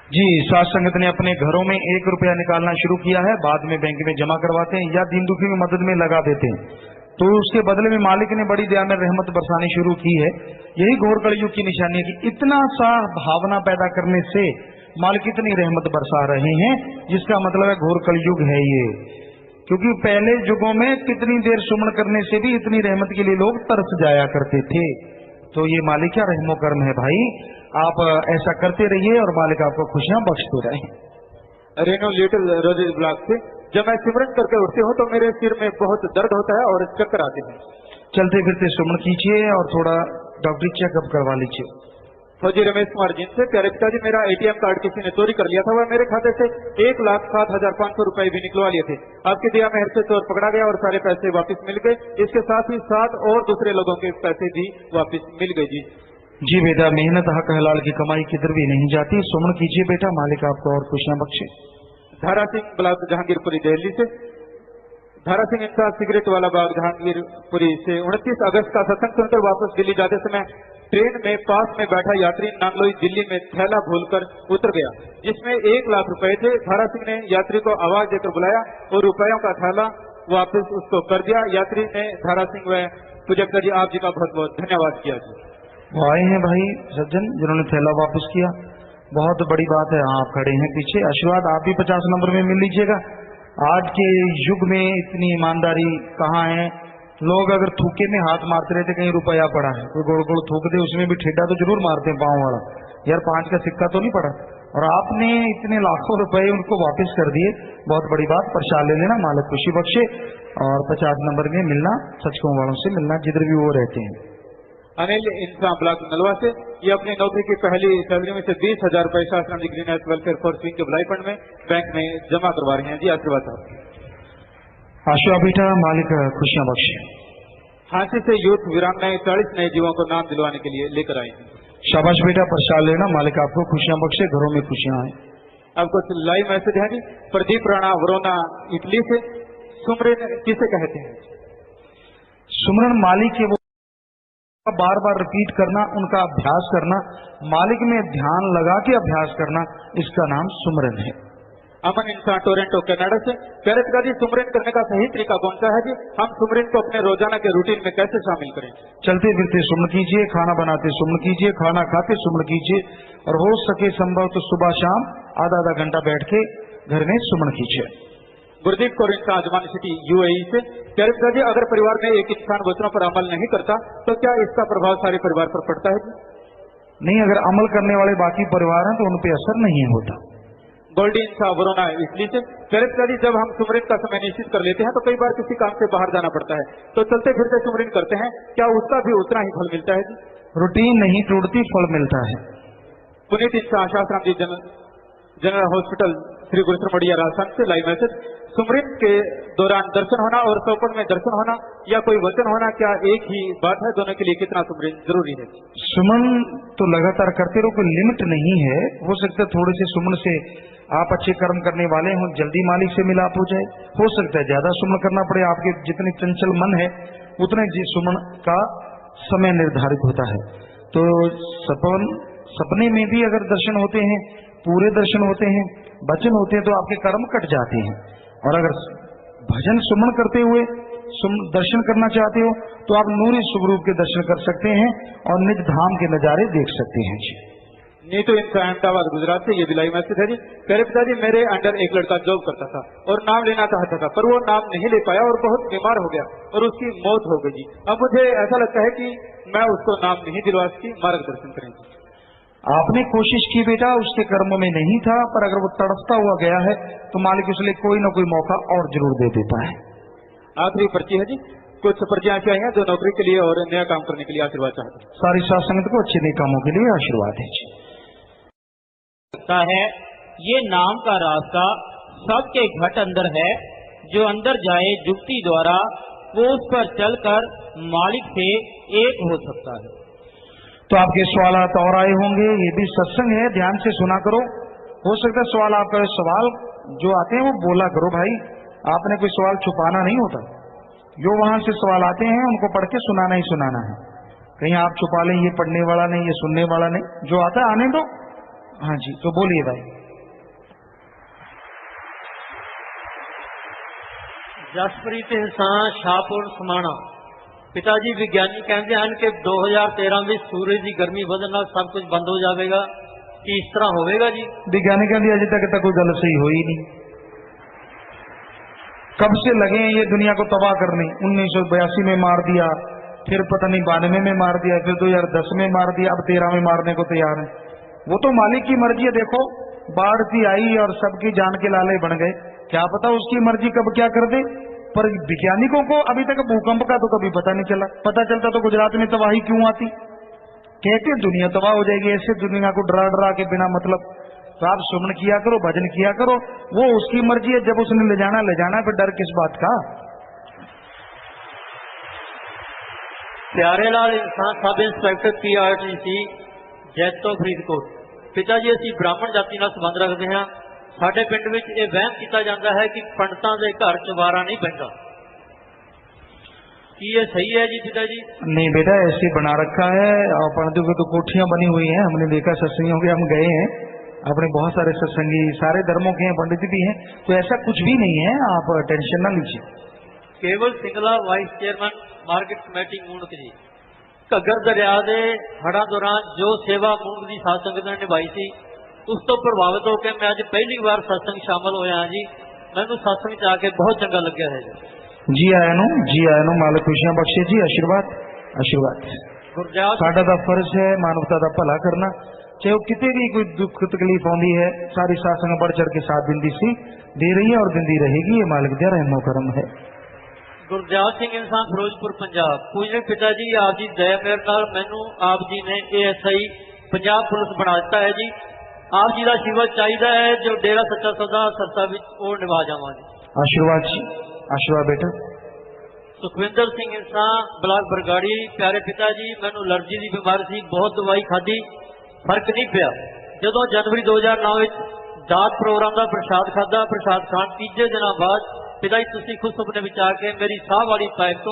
जी। साथ संगत ने अपने घरों में 1 रुपया निकालना शुरू किया है, बाद में बैंक में जमा करवाते हैं या दीन दुखी की मदद में लगा देते हैं, तो उसके बदले में मालिक ने बड़ी दया में रहमत बरसानी शुरू की है। यही घोर कलयुग की निशानी है कि इतना सा भावना पैदा करने से मालिक इतनी रहमत बरसा रहे हैं, जिसका मतलब है घोर कलयुग है ये। क्योंकि पहले युगों में कितनी देर सुमन करने से भी इतनी रहमत के लिए लोग तरस जाया करते थे। तो ये मालिक क्या रहमो कर्म है भाई, आप ऐसा करते रहिए और मालिक आपको खुशियां बख्शते रहे। रेनो लिटिल रोजेज ब्लॉक से। जब मैं सिमरन करके उठती हूँ तो मेरे सिर में बहुत दर्द होता है और चक्कर आते हैं। चलते फिरते सुमन कीजिए और थोड़ा डॉक्टरी चेकअप करवा लीजिए। फौजी रमेश कुमार जी से। प्यारे पिताजी मेरा ATM कार्ड किसी ने चोरी कर लिया था, वह मेरे खाते से 1,07,500 रुपए भी निकलवा लिए थे। आपकी दिया मेहर से चोर पकड़ा गया और सारे पैसे वापस मिल गए। इसके साथ ही 7 और दूसरे लोगों के पैसे भी वापस मिल गए जी। जी बेटा, मेहनत हक हलाल की कमाई किधर भी नहीं जाती। सुमन कीजिए बेटा, मालिक आपको और खुशियां बख्शे। धारा सिंह ब्लॉक जहांगीरपुरी दिल्ली से। धारा सिंह इंसान सिगरेट वाला बाग जहांगीरपुरी से। 29 अगस्त का सत्संग सुनकर वापस दिल्ली जाते समय ट्रेन में पास में बैठा यात्री नांगलोई दिल्ली में थैला भूलकर उतर गया, जिसमें 1 लाख रुपए थे। धारा सिंह ने यात्री को आवाज देकर बुलाया और रुपयों का थैला वापस उसको कर दिया। यात्री ने धारा सिंह व पूजक जी आप जी का बहुत बहुत धन्यवाद किया जी। वो आए हैं भाई सज्जन जिन्होंने थैला वापस किया, बहुत बड़ी बात है। आप खड़े हैं पीछे, आशीर्वाद आप भी 50 नंबर में मिल लीजिएगा। आज के युग में इतनी ईमानदारी कहाँ है, लोग अगर थूके में हाथ मारते रहते, कहीं रुपया पड़ा है कोई गोड़ गोड़ थूक दे, उसमें भी ठेडा तो जरूर मारते हैं पांव वाला, यार 5 का सिक्का तो नहीं पड़ा। और आपने इतने लाखों रुपए उनको वापस कर दिए, बहुत बड़ी बात। प्रसाद ले लेना, मालिक खुशी बख्शे। और 50 नंबर में मिलना, सचकों वालों से मिलना जिधर भी वो रहते हैं। अनिल इंसान ब्लॉक नलवा से। ये अपनी नौकरी की पहली सैलरी में से 20,000 रुपए शासन green health welfare for swing के भलाई फंड में बैंक में जमा करवा रहे हैं जी। आशीर्वाद साहब। आशा बेटा, मालिक खुशियां बख्शे। फांसी से यूथ वीरांगनाएं 40 नए जीवों को नाम दिलवाने के लिए लेकर आई हैं। शाबाश बेटा, प्रसाद लेना, मालिक आपको खुशियां बख्शे, घरों में खुशियां आए। अब कुछ लाइव मैसेज है जी। प्रदीप राणा वरोना इटली से। सुमरन किसे कहते हैं? सुमरन मालिक के वो बार बार रिपीट करना, उनका अभ्यास करना, मालिक में ध्यान लगा के अभ्यास करना, इसका नाम सुमरन है। अमन इंसान टोरंटो कनाडा से। प्यारे पिताजी सुमरन करने का सही तरीका कौन सा है जी? हम सुमरन को अपने रोजाना के रूटीन में कैसे शामिल करें? चलते फिरते सुमन कीजिए, खाना बनाते सुमन कीजिए, खाना खाते सुमन कीजिए, और हो सके संभव तो सुबह शाम आधा घंटा बैठ के घर में सुमन कीजिए। गुरदीप कौर इंसान आजमान सिटी UAE से। प्यारे पिताजी अगर परिवार में एक इंसान वचनों पर अमल नहीं करता तो क्या इसका प्रभाव सारे परिवार पर पड़ता है जी? नहीं, अगर अमल करने वाले बाकी परिवार हैं तो उन पर असर नहीं होता। गोल्डी इंसान वरोना इसलिए से। प्यारे पिताजी जब हम सुमरन का समय निश्चित कर लेते हैं तो कई बार किसी काम से बाहर जाना पड़ता है, तो चलते फिरते सुमरन करते हैं, क्या उसका भी उतना ही फल मिलता है जी? रूटीन नहीं टूटती, फल मिलता है। पुनीत इंसान शास्त्राम जी जनरल हॉस्पिटल श्री गुरुसर मड़िया राजस्थान से लाइव मैसेज। सुमरन के दौरान दर्शन होना और चौपट में दर्शन होना या कोई वचन होना क्या एक ही बात है? दोनों के लिए कितना सुमरन जरूरी है? सुमन तो लगातार करते रहो, कोई लिमिट नहीं है। हो सकता है थोड़े से सुमन से आप अच्छे कर्म करने वाले हो, जल्दी मालिक से मिलाप हो जाए। हो सकता है ज्यादा सुमन करना पड़े, आपके जितनी चंचल मन है उतने जी सुमन का समय निर्धारित होता है। तो सपने में भी अगर दर्शन होते हैं, पूरे दर्शन होते हैं, वचन होते हैं, तो आपके कर्म कट जाते हैं। और अगर भजन सुमन करते हुए दर्शन करना चाहते हो तो आप नूरी स्वरूप के दर्शन कर सकते हैं और निज धाम के नजारे देख सकते हैं जी। नीतू इंसान अहमदाबाद गुजरात से ये भी लाइव मैसेज है जी। कह रहे पिताजी मेरे अंडर एक लड़का जॉब करता था और नाम लेना चाहता था, पर वो नाम नहीं ले पाया और बहुत बीमार हो गया और उसकी मौत हो गई जी। अब मुझे ऐसा लगता है कि मैं उसको नाम नहीं दिलवा सकती, मार्गदर्शन करेंगे। आपने कोशिश की बेटा, उसके कर्म में नहीं था, पर अगर वो तड़पता हुआ गया है तो मालिक उसके कोई ना कोई मौका और जरूर दे देता है। आखिरी पर्ची है जी। कुछ पर्चियां ऐसी आई हैं जो नौकरी के लिए और नया काम करने के लिए आशीर्वाद चाहते हैं। सारी साथ संगत को अच्छे नए कामों के लिए आशीर्वाद है जी। है ये नाम का रास्ता सबके घट अंदर है, जो अंदर जाए जुक्ति द्वारा वो उस पर चलकर मालिक से एक हो सकता है। तो आपके सवाल और आए होंगे, ये भी सत्संग है, ध्यान से सुना करो। हो सकता है सवाल आपका सवाल जो आते हैं वो बोला करो भाई, आपने कोई सवाल छुपाना नहीं होता। जो वहां से सवाल आते हैं उनको पढ़ के सुनाना ही सुनाना है। कहीं आप छुपा लें, ये पढ़ने वाला नहीं, ये सुनने वाला नहीं, जो आता है आने दो। हाँ जी, तो बोलिए भाई। जसप्रीत इंसान शाहपुर समाणा। पिताजी विज्ञानी कहते हैं कि 2013 में सूरज की गर्मी ਵਧਣ ਨਾਲ सब कुछ बंद हो जाएगा, कि इस तरह होगा जी? विज्ञानी कहते अजय तक कोई गल सही हो ही नहीं। कब से लगे हैं ये दुनिया को तबाह करने। 1982 में मार दिया, फिर पता नहीं 92 में मार दिया, फिर 2010 में मार दिया, अब 13 में मारने को तैयार है। वो तो मालिक की मर्जी है। देखो बाढ़ सी आई और सबकी जान के लाले बन गए, क्या पता उसकी मर्जी कब क्या कर दे। पर वैज्ञानिकों को अभी तक भूकंप का तो कभी पता नहीं चला। पता चलता तो गुजरात में तबाही क्यों आती। कहते दुनिया तबाह हो जाएगी, ऐसे दुनिया को डरा डरा के बिना मतलब। तो आप सुमन किया करो, भजन किया करो, वो उसकी मर्जी है। जब उसने ले जाना फिर डर किस बात का। प्यारेलाल इंसान सब इंस्पैक्टर PRTC जैतो फरीदकोट। पिता जी ਅਸੀਂ ब्राह्मण जाति ਨਾਲ संबंध रखते हैं। साडे पिंड विच ये वहम किया जाता है कि पंडितां दे घर चवारा नहीं पैंदा, कि ये सही है जी पिता जी? नहीं बेटा, ऐसे बना रखा है। और पंडितों की तो कोठियां बनी हुई हैं, हमने देखा सत्संगियों के, हम गए हैं अपने, बहुत सारे सत्संगी सारे धर्मों के हैं, पंडित भी हैं, तो ऐसा कुछ भी नहीं है, आप टेंशन ना लीजिए। केवल Singla vice chairman market committee Moonak ji. Ghaggar दरिया के हड़ां दौरान जो सेवा मूणक की साध संगत ने निभाई सी, उस तो प्रभावित होकर मैं अज पहली बार सत्संग शामिल होया जी। मैनू सत्संग च आके बहुत चंगा लग्या है जी। आया नो मालिक खुशियां बख्शे जी। आशीर्वाद आशीर्वाद। साडा दा फर्ज है मानवता का भला करना, चाहे वो कितने भी कोई दुख तकलीफ आती है, सारी साथ संगत बढ़ चढ़ के साथ दिंदी सी, दे रही है और दिंदी रहेगी। ये मालिक दा रहमो करम है। गुरजात सिंह इंसान फिरोजपुर पंजाब। पूजनीय पिता जी, आप जी दया मेरे नाल मैनू आप जी ने ASI पंजाब पुलिस बना दिता है जी। आप जी का आशीर्वाद चाहिए है, जो डेरा सच्चा सौदा सरसा वो निभा जावा जी। आशीर्वाद जी, आशीर्वाद बेटा। सुखविंदर सिंह इंसान ब्लाक बरगाड़ी। प्यारे पिता जी, मैनू एलर्जी की बीमारी सी, बहुत दवाई खाधी, फर्क नहीं पिया। जो जनवरी 2009 दात प्रोग्राम का प्रसाद खाधा, प्रसाद खाण तीजे दिन बाद पिता जी तुसीं खुद सुपने विच आके मेरी साह वाली पाइप तो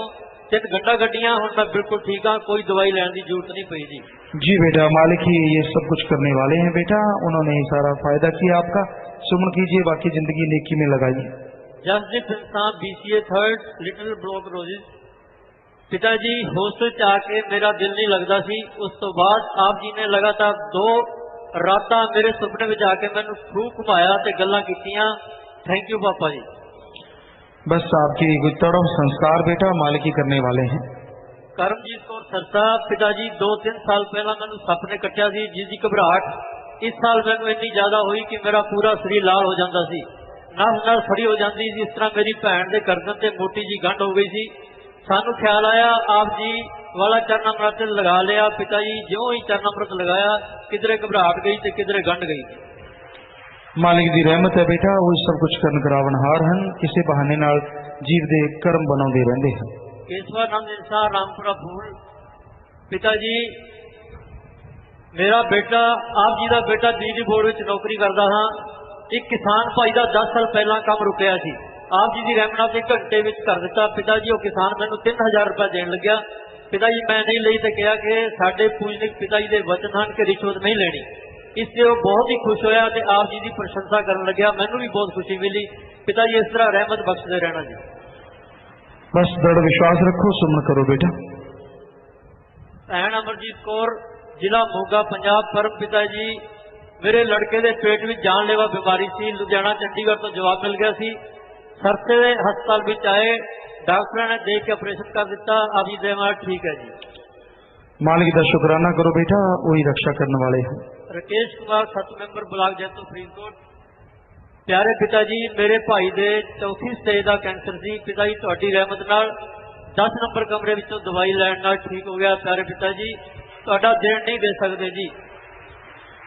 3 गंढा गड्डियां, हुण मैं बिल्कुल ठीक हाँ, कोई दवाई लैण की जरूरत नहीं पई जी। जी बेटा, मालिक ही ये सब कुछ करने वाले हैं बेटा, उन्होंने ही सारा फायदा किया आपका। सुमन कीजिए, बाकी जिंदगी नेकी में लगाइए। जसदीप इंसान BCA 3rd little block roses. पिता जी हॉस्टल च आके मेरा दिल नहीं लगता सी, उस तो बाद आप जी ने लगातार 2 रातां मेरे सुपने में आके मैनू खूब घुमाया ते गल्लां कीतियां। थैंक यू पापा जी। बस आपकी कोई तड़प संस्कार बेटा मालिक ही करने वाले हैं। करमजीत कौर सरसा। पिता जी 2-3 साल पहला मैंने सपने कट्टिया सी, जिसकी घबराहट इस साल मैंने इतनी ज्यादा हुई कि मेरा पूरा शरीर लाल हो जाता सी, नस फड़ी हो जाती सी। इस तरह मेरी भैन के गर्दन से मोटी जी गंढ हो गई सी। सानू ख्याल आया आप जी वाला चरणामृत लगा लिया। पिता जी ज्यों ही चरणामृत लगाया, किधरे घबराहट गई तो किधरे गंढ गई। मालिक दी रहमत है बेटा, वो सब कुछ करन करावनहार हैं, किसी बहाने नाल जीव दे कर्म बनाउंदे रहंदे हैं। केशवानंद इंसान रामपुरा फूल। पिताजी मेरा बेटा आप जी का बेटा बिजली बोर्ड में नौकरी करता हाँ। एक किसान भाई का 10 साल पहला काम रुकिया सी, आप जी की रहमत नाल 1 घंटे में कर दिता। पिताजी वो किसान मैनू 3000 रुपया देन लग्या। पिताजी मैं नहीं ली तो कहा कि साडे पूजनिक पिताजी के वचन हैं कि रिश्वत नहीं लेनी। इससे वो बहुत ही खुश होया ते आप जी की प्रशंसा करन लग्या। मैनू भी बहुत खुशी मिली। पिताजी इस तरह रहमत बख्शते रहना जी। बस दृढ़ विश्वास रखो, सुमन करो बेटा। भैन अमरजीत कौर, जिला मोगा, पंजाब। परम पिताजी मेरे लड़के के पेट में जानलेवा बीमारी सी, लुधियाना चंडीगढ़ तो जवाब मिल गया सी। सरसे हस्पताल में आए, डॉक्टर ने देख के ऑपरेशन कर दिता। अभी देवा ठीक है जी। मालिक का शुक्राना करो बेटा, वही रक्षा करने वाले हैं। राकेश कुमार, 7 मैंबर ब्लॉक जैतो फरीदकोट। प्यारे पिताजी मेरे भाई दे 4थी स्टेज का कैंसर सी। पिताजी तुहाडी रहमत नाल 10 नंबर कमरे विचों दवाई लैण नाल ठीक हो गया। प्यारे पिताजी तुहाडा देण नहीं दे सकते जी।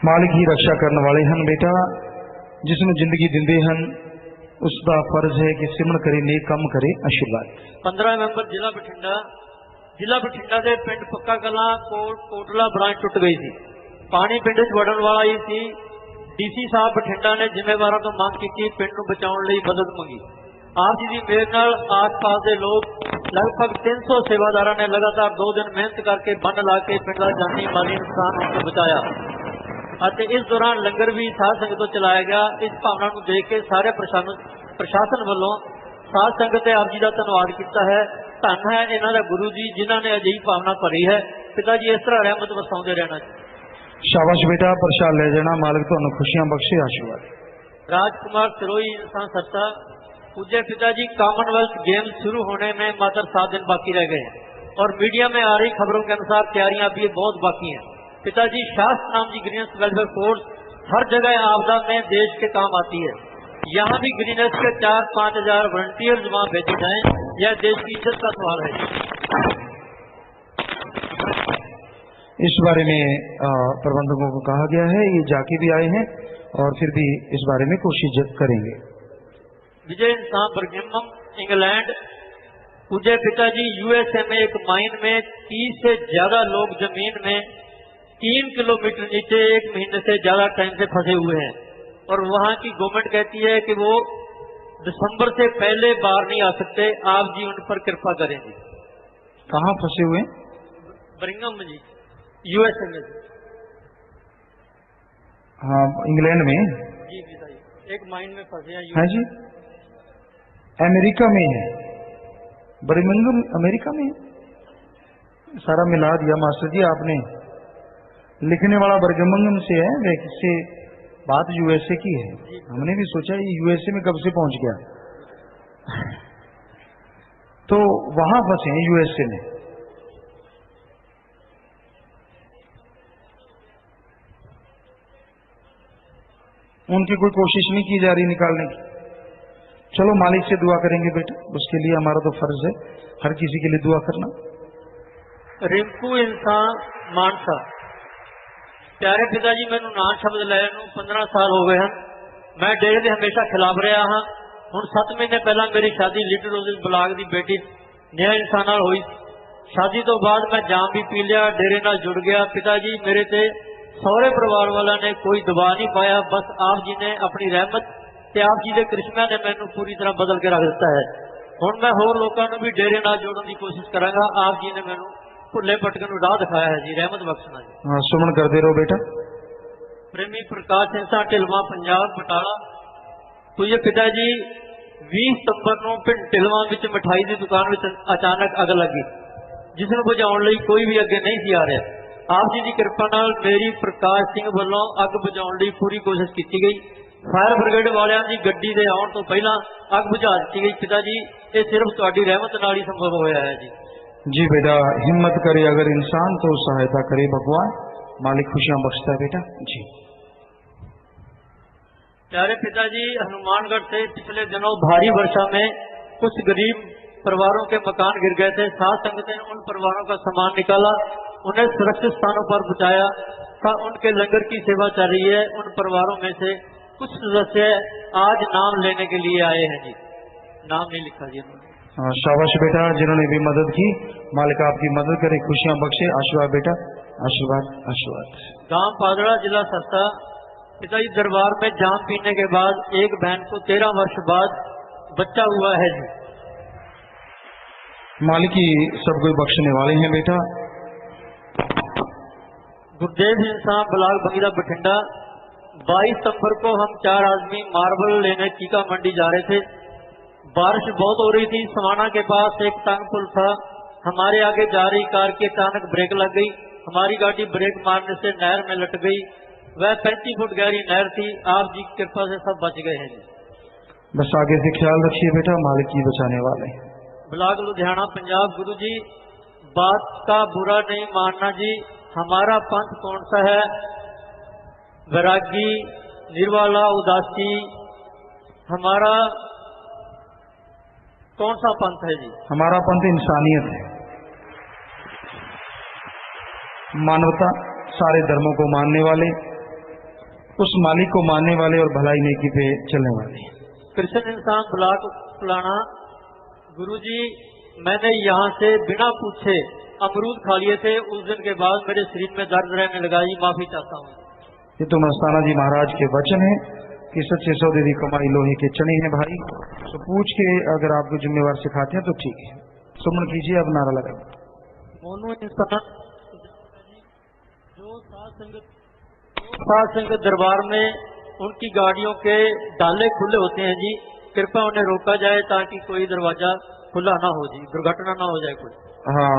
मालिक ही रक्षा करने वाले हैं बेटा, जिसमें जिंदगी दिंदे हैं उसका फर्ज है कि सिमरन करे, नेक काम करे, आशीर्वाद। 15 मैंबर जिला बठिंडा। जिला बठिंडा के पिंड पक्का कलां कोटला ब्रांच टुट गई थी। पानी पिंड च वड़न वाला ही सी। डीसी साहब बठिंडा ने जिम्मेवारों तो मांग की पिंड नूं बचाउण लई मदद मंगी। आप जी की मेहर नाल आस पास के लोग लगभग 300 सेवादारों ने लगातार 2 दिन मेहनत करके बंद ला के पिंड का जानी माली नुकसान होने बचाया। ਅਤੇ इस दौरान लंगर भी साध संगत तो चलाया गया। इस भावना को देख के सारे प्रशासन वालों साध संगत आप जी का धन्यवाद किया है। धन है इन्हों का गुरु जी जिन्हों ने अजिही भावना भरी है। पिता जी इस तरह रहमत वसाउंदे रहना जी। शाबाश बेटा, प्रसाद ले जाना, मालिक तुहानू खुशियां बख्शे, आशीर्वाद। राजकुमार सिरोही इंसान सत्ता। पूज्य पिताजी कॉमनवेल्थ गेम्स शुरू होने में मात्र 7 दिन बाकी रह गए और मीडिया में आ रही खबरों के अनुसार तैयारियां अभी बहुत बाकी हैं। पिताजी शास्त्र नाम की ग्रीनेस वेलफेयर फोर्स हर जगह आपदा में देश के काम आती है। यहाँ भी ग्रीनेस के 4-5 हजार वॉलंटियर्स वहाँ भेजे जाएं, यह देश की इज्जत का सवाल है। इस बारे में प्रबंधकों को कहा गया है, ये जाके भी आए हैं और फिर भी इस बारे में कोशिश करेंगे। विजय इंसान बर्मिंघम इंग्लैंड। पूज्य पिताजी यूएसए में एक माइन में 30 से ज्यादा लोग जमीन में 3 किलोमीटर नीचे 1 महीने से ज्यादा टाइम से फंसे हुए हैं और वहां की गवर्नमेंट कहती है कि वो दिसंबर से पहले बाहर नहीं आ सकते। आप जी उन पर कृपा करें जी। कहाँ फंसे हुए? बर्मिंघम जी, यूएसए में। हाँ, इंग्लैंड में जी पिताजी, एक माइन में फंसे हैं। हाँ जी, अमेरिका में है। बर्मिंघम अमेरिका में है। सारा मिला दिया मास्टर जी आपने। लिखने वाला बर्मिंघम से है, वैसे बात यूएसए की है। हमने भी सोचा ये यूएसए में कब से पहुंच गया तो वहां फंसे हैं यूएसए में। उनकी कोई कोशिश नहीं की जा रही निकालने की। चलो मालिक से दुआ करेंगे बेटा, उसके लिए हमारा तो फर्ज है हर किसी के लिए दुआ करना। रिंकू इंसान मानसा। प्यारे पिताजी मैनू नान शब्द लैन नूं 15 साल हो गए हैं। मैं डेरे के हमेशा खिलाफ रहा हाँ। हुण 7 महीने पहला मेरी शादी लिटिल रोजेस ब्लॉक की बेटी न्या इंसान नाल हुई। शादी तो बाद मैं जाम भी पी लिया, डेरे नाल जुड़ गया। पिताजी मेरे ते सहुरे परिवार वालों ने कोई दबाव नहीं पाया, बस आप जी ने अपनी रहमत ते आप जी के करिश्मे ने मैनू पूरी तरह बदल के रख दिता है। हुण मैं होर लोगों को भी डेरे नाल जोड़न की कोशिश करांगा। आप जी ने मैनू भुले भटकन नूं राह दिखाया है जी, रहमत बख्शना जी। हाँ, सुमन करते रहो बेटा। प्रेमी प्रकाश इंसान ढिलवा पंजाब बटाला। तो ये पिताजी 20 सितंबर को पिंड ढिलवा विच मिठाई की दुकान में अचानक अग लगी, जिसनूं बुझाउण लई कोई भी अगे नहीं सी आ रहा। आप जी की कृपा नाल मेरी प्रकाश सिंह वालों अग बुझाउण लई पूरी कोशिश की गई। फायर ब्रिगेड वालियां दी गड्डी दे आउण तो पहला अग बुझा दी गई। पिताजी ये सिर्फ तुहाडी रहमत नाल ही संभव होया है जी। जी बेटा, हिम्मत करे अगर इंसान तो सहायता करे भगवान। मालिक खुशियां बख्शता है बेटा जी। प्यारे पिताजी हनुमानगढ़ से पिछले दिनों भारी वर्षा में कुछ गरीब परिवारों के मकान गिर गए थे। साथ संगतें ने उन परिवारों का सामान निकाला, उन्हें सुरक्षित स्थानों पर पहुंचाया था। उनके लंगर की सेवा चल रही है। उन परिवारों में से कुछ सदस्य आज नाम लेने के लिए आए हैं जी। नाम नहीं लिखा जी उन्होंने। शाबाश बेटा, जिन्होंने भी मदद की, मालिक आपकी मदद करे, खुशियां बख्शे। आशीर्वाद बेटा, आशीर्वाद आशीर्वाद। गांव पादड़ा, जिला सरसा। पिताजी दरबार में जाम पीने के बाद एक बहन को 13 वर्ष बाद बच्चा हुआ है जी। मालिक ही सब कोई बख्शने वाले हैं बेटा। गुरदेव इंसान ब्लाक बंगीरा बठिंडा। 22 सितंबर को हम 4 आदमी मार्बल लेने चीका मंडी जा रहे थे। बारिश बहुत हो रही थी। समाना के पास एक तंग पुल था। हमारे आगे जा रही कार की अचानक ब्रेक लग गई। हमारी गाड़ी ब्रेक मारने से नहर में लट गई। वह 35 फुट गहरी नहर थी। आप जी की कृपा से सब बच गए हैं जी। बस आगे से ख्याल रखिए बेटा, मालिक ही बचाने वाले हैं। ब्लाक लुधियाना पंजाब। गुरु जी, बात का बुरा नहीं मानना जी। हमारा पंथ कौन सा है? वैरागी, निर्वाला, उदासी, हमारा कौन सा पंथ है जी? हमारा पंथ इंसानियत है, मानवता, सारे धर्मों को मानने वाले, उस मालिक को मानने वाले और भलाई नेकी पे चलने वाले। कृष्ण इंसान ब्लाक फुलाना। गुरुजी, मैंने यहाँ से बिना पूछे अमरूद खा लिए थे। उस दिन के बाद मेरे शरीर में दर्द रहने लगा जी। माफी चाहता हूँ। ये तो मस्ताना जी महाराज के वचन है कि सच्चे सौदे दी कमाई लोहे के चने हैं भाई। तो पूछ के अगर आपको जिम्मेवार सिखाते हैं तो ठीक है। सुमन कीजिए, अब नारा लगा। मोनू इंसान जो सात संगत दरबार में उनकी गाड़ियों के डाले खुले होते हैं जी, कृपया उन्हें रोका जाए ताकि कोई दरवाजा खुला ना हो जी, दुर्घटना ना हो जाए कोई। हाँ,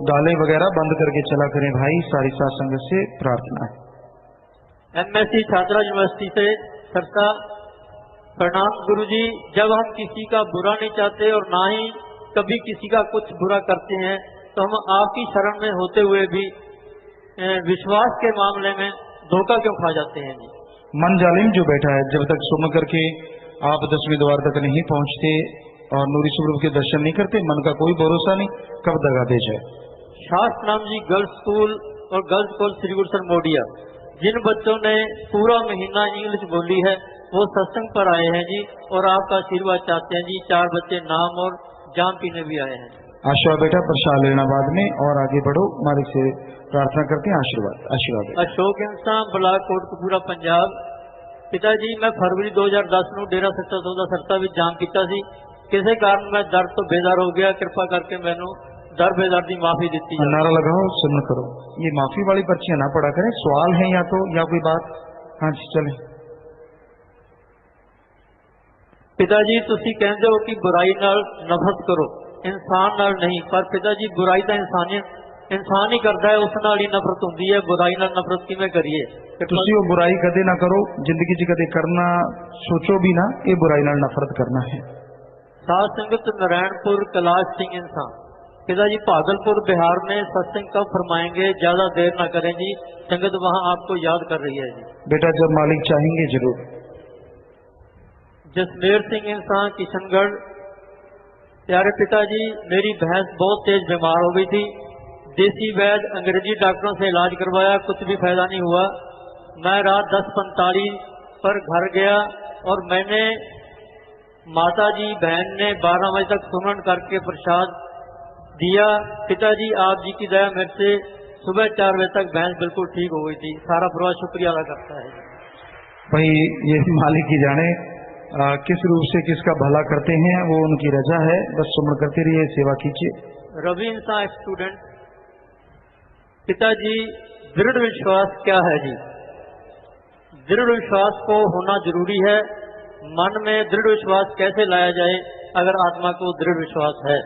डाले वगैरह बंद करके चला करें भाई, सारी सात संगत से प्रार्थना है। MSc छात्रा यूनिवर्सिटी से सरसा। प्रणाम गुरुजी, जब हम किसी का बुरा नहीं चाहते और ना ही कभी किसी का कुछ बुरा करते हैं तो हम आपकी शरण में होते हुए भी विश्वास के मामले में धोखा क्यों खा जाते हैं जी? मन जालिम जो बैठा है, जब तक सुन करके आप 10वें द्वार तक नहीं पहुंचते और नूरी स्वरूप के दर्शन नहीं करते, मन का कोई भरोसा नहीं कब दगा दे जाए। शास्त्र नाम जी गर्ल्स स्कूल और गर्ल्स स्कूल श्री गुरसर मोडिया। जिन बच्चों ने पूरा महीना इंग्लिश बोली है वो सत्संग पर आए हैं जी और आपका आशीर्वाद चाहते हैं जी। 4 बच्चे नाम और जाम पीने भी आए हैं। आशीर्वाद बेटा, प्रसाद लेना बाद में और आगे बढ़ो। मालिक से प्रार्थना करते हैं, आशीर्वाद आशीर्वाद। अशोक इंसान ब्लाक कोटकपूरा पंजाब। पिताजी, मैं फरवरी 2010 ਨੂੰ डेरा सच्चा सौदा सरसा ਵਿੱਚ जाम ਕੀਤਾ ਸੀ। ਕਿਸੇ ਕਾਰਨ मैं दर्द तो बेदार हो गया। कृपा करके मैंने दर बेदार की माफी दी जाए। नारा लगाओ, सुन करो। ये माफी वाली पर्चियां ना पढ़ा करें, सवाल है या तो या कोई बात। हाँ जी चले। पिताजी, ਤੁਸੀਂ ਕਹਿੰਦੇ ਹੋ कि बुराई ਨਾਲ नफरत करो, इंसान ਨਾਲ नहीं। पर पिताजी, बुराई ਤਾਂ इंसान ही करता है, उस नाल ही नफरत होती है। बुराई नाल नफरत किवें करिए? ਤੁਸੀਂ ਉਹ बुराई कदे ना करो, जिंदगी च कदे करना सोचो भी ना। ये बुराई नाल नफरत करना है। साध संगत नारायणपुर कैलाश सिंह इंसान। पिताजी, भागलपुर बिहार में सत्संग कब फरमाएंगे? ज्यादा देर ना करें जी, संगत वहाँ आपको याद कर रही है जी। बेटा, जब मालिक चाहेंगे जरूर। जसमेर सिंह इंसान किशनगढ़। प्यारे पिताजी, मेरी भैंस बहुत तेज बीमार हो गई थी। देसी वैद्य अंग्रेजी डॉक्टरों से इलाज करवाया, कुछ भी फायदा नहीं हुआ। मैं रात 10:45 पर घर गया और मैंने माता जी बहन ने 12 बजे तक सुमन करके प्रसाद दिया। पिताजी, आप जी की दया मेरे से सुबह 4 बजे तक भैंस बिल्कुल ठीक हो गई थी। सारा परिवार शुक्रिया अदा करता है। भाई, ये मालिक की जाने किस रूप से किसका भला करते हैं, वो उनकी रजा है। बस सुमन करते रहिए, सेवा कीजिए। रवि इंसान स्टूडेंट। पिताजी, दृढ़ विश्वास क्या है जी? दृढ़ विश्वास को होना जरूरी है। मन में दृढ़ विश्वास कैसे लाया जाए अगर आत्मा को दृढ़ विश्वास है?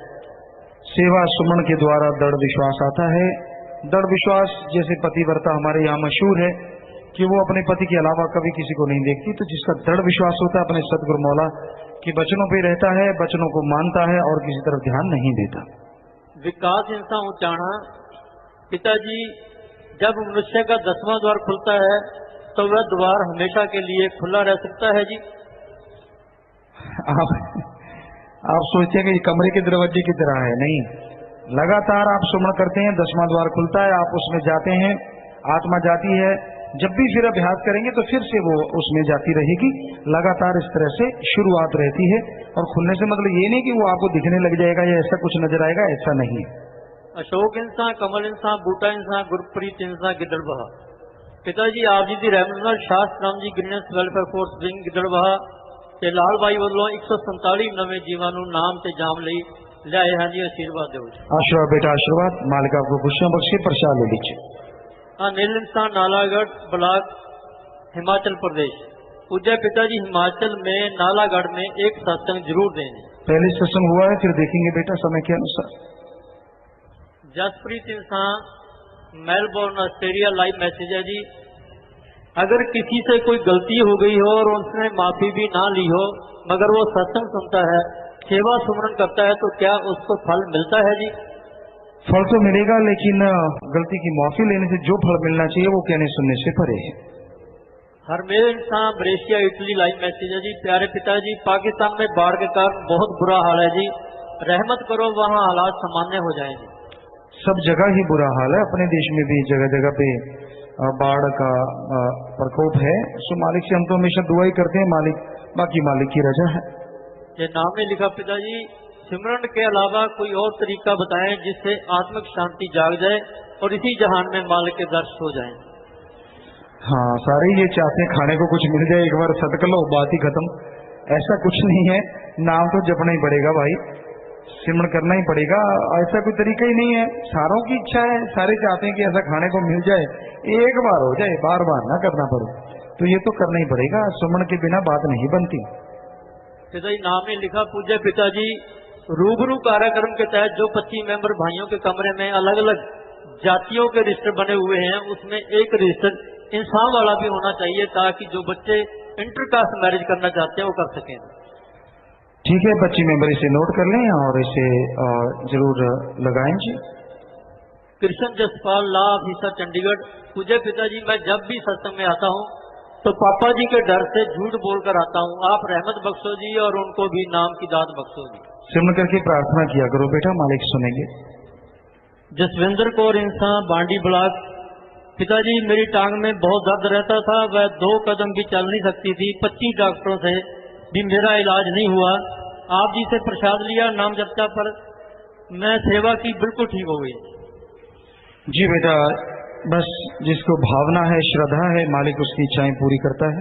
सेवा सुमन के द्वारा दृढ़ विश्वास आता है। दृढ़ विश्वास जैसे पतिव्रता हमारे यहाँ मशहूर है कि वो अपने पति के अलावा कभी किसी को नहीं देखती। तो जिसका दृढ़ विश्वास होता है अपने सतगुरु मौला के वचनों पे रहता है, वचनों को मानता है और किसी तरफ ध्यान नहीं देता। विकास इंसान उचाणा। पिताजी, जब मनुष्य का 10वां द्वार खुलता है तो वह द्वार हमेशा के लिए खुला रह सकता है जी? आप सोचते हैं कि कमरे के दरवाजे की तरह है, नहीं। लगातार आप सुमन करते हैं, 10वां द्वार खुलता है, आप उसमें जाते हैं, आत्मा जाती है, जब भी फिर अभ्यास करेंगे तो फिर से वो उसमें जाती रहेगी। लगातार इस तरह से शुरुआत रहती है। और खुलने से मतलब ये नहीं कि वो आपको दिखने लग जाएगा या ऐसा कुछ नजर आएगा, ऐसा नहीं है। अशोक इंसान, कमल इंसान, बूटा इंसान, गुरप्रीत इंसान, गिदड़बहा। पिताजी आप जी की रहमत नाल शास्त्र Ram ji greenish welfare force wing गिदड़बहा ते लाल बाई वालों 147 नवे जीवां नूं नाम ते जाम लई लियाए हैं जी। आशीर्वाद दो। आशीर्वाद बेटा, आशीर्वाद। मालिक आपको खुशियां बख्शे। प्रसाद ले लीजिए। अनिल इंसान, नालागढ़ ब्लॉक, हिमाचल प्रदेश। पूज्य पिताजी हिमाचल में नालागढ़ में एक सत्संग जरूर दें। पहले सत्संग हुआ है, फिर देखेंगे बेटा समय के अनुसार। जसप्रीत इंसान, मेलबोर्न ऑस्ट्रेलिया। लाइव मैसेज है जी। अगर किसी से कोई गलती हो गई हो और उसने माफी भी ना ली हो मगर वो सत्संग सुनता है, सेवा सुमरन करता है, तो क्या उसको फल मिलता है जी? फल तो मिलेगा, लेकिन गलती की माफी लेने से जो फल मिलना चाहिए वो कहने सुनने से परे है। हरमेल इंसान, ब्रेशिया इटली। लाइव मैसेज है जी। प्यारे पिताजी पाकिस्तान में बाढ़ के कारण बहुत बुरा हाल है जी, रहमत करो वहाँ हालात सामान्य हो जाएंगे। सब जगह ही बुरा हाल है, अपने देश में भी जगह जगह पे बाढ़ का प्रकोप है। सो मालिक से हम तो हमेशा दुआ ही करते हैं, बाकी मालिक की रजा है। ये नाम में लिखा पिताजी सिमरन के अलावा कोई और तरीका बताएं जिससे आत्मिक शांति जाग जाए और इसी जहान में मालिक के दर्श हो जाएं। हाँ, सारे ये चाहते हैं खाने को कुछ मिल जाए, एक बार सदक लो बात ही खत्म। ऐसा कुछ नहीं है, नाम तो जपना ही पड़ेगा भाई, सिमरन करना ही पड़ेगा। ऐसा कोई तरीका ही नहीं है। सारों की इच्छा है, सारे चाहते हैं कि ऐसा खाने को मिल जाए, एक बार हो जाए, बार बार ना करना पड़े। तो ये तो करना ही पड़ेगा, सिमरन के बिना बात नहीं बनती। पिताजी नाम में लिखा पूज्य पिताजी रूबरू कार्यक्रम के तहत जो 25 मेंबर भाइयों के कमरे में अलग अलग जातियों के रजिस्टर बने हुए हैं, उसमें एक रजिस्टर इंसान वाला भी होना चाहिए ताकि जो बच्चे इंटरकास्ट मैरिज करना चाहते हैं वो कर सकें। ठीक है, 25 मेंबर इसे नोट कर लें और इसे जरूर लगाएं जी। Krishan Jaspal, law officer, Chandigarh. पूज्य पिताजी मैं जब भी सत्संग में आता हूँ तो पापा जी के डर से झूठ बोलकर आता हूँ, आप रहमत बख्शो जी और उनको भी नाम की दात बख्शो जी। सिमरन करके प्रार्थना किया करो बेटा, मालिक सुनेंगे। जसविंदर कौर इंसान, बांडी ब्लॉक। पिताजी मेरी टांग में बहुत दर्द रहता था, वह 2 कदम भी चल नहीं सकती थी। 25 डॉक्टरों से भी मेरा इलाज नहीं हुआ। आप जी से प्रसाद लिया, नाम जपता पर मैं सेवा की, बिल्कुल ठीक हो गई। जी बेटा, बस जिसको भावना है, श्रद्धा है, मालिक उसकी इच्छाएं पूरी करता है।